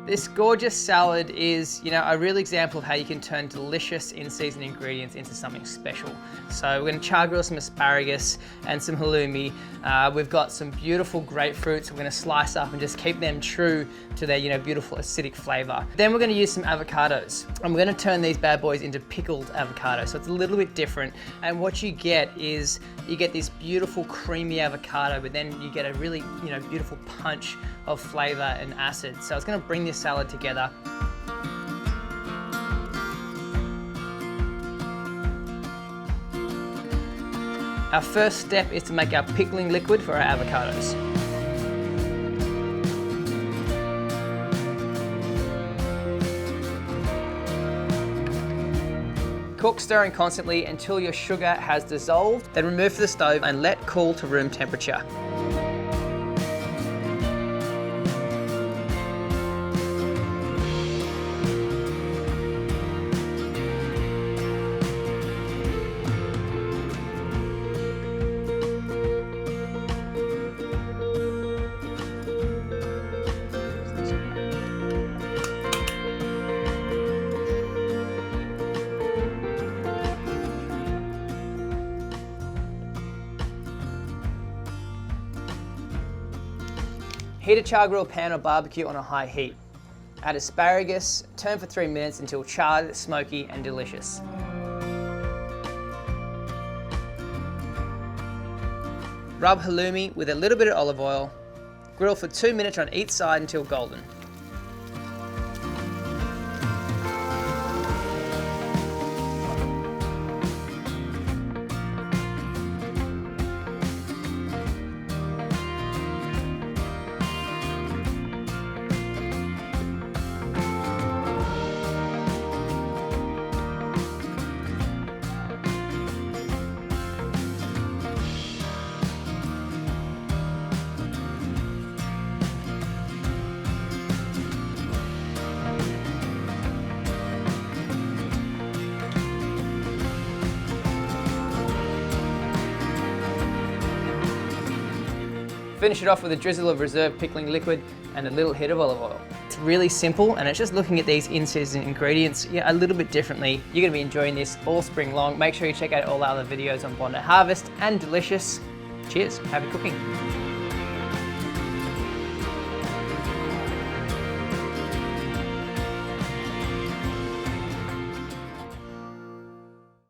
This gorgeous salad is, a real example of how you can turn delicious in-season ingredients into something special. So we're going to char grill some asparagus and some halloumi. We've got some beautiful grapefruits we're going to slice up and just keep them true to their, beautiful acidic flavor. Then we're going to use some avocados, and we're going to turn these bad boys into pickled avocado. So it's a little bit different. And what you get is you get this beautiful creamy avocado, but then you get a really, beautiful punch of flavor and acid. So it's going to bring this salad together. Our first step is to make our pickling liquid for our avocados. Cook, stirring constantly until your sugar has dissolved. Then remove from the stove and let cool to room temperature. Heat a char grill pan or barbecue on a high heat. Add asparagus, turn for 3 minutes until charred, smoky and delicious. Rub halloumi with a little bit of olive oil. Grill for 2 minutes on each side until golden. Finish it off with a drizzle of reserve pickling liquid and a little hit of olive oil. It's really simple, and it's just looking at these in-season ingredients a little bit differently. You're gonna be enjoying this all spring long. Make sure you check out all our other videos on Bondi Harvest and Delicious. Cheers, happy cooking.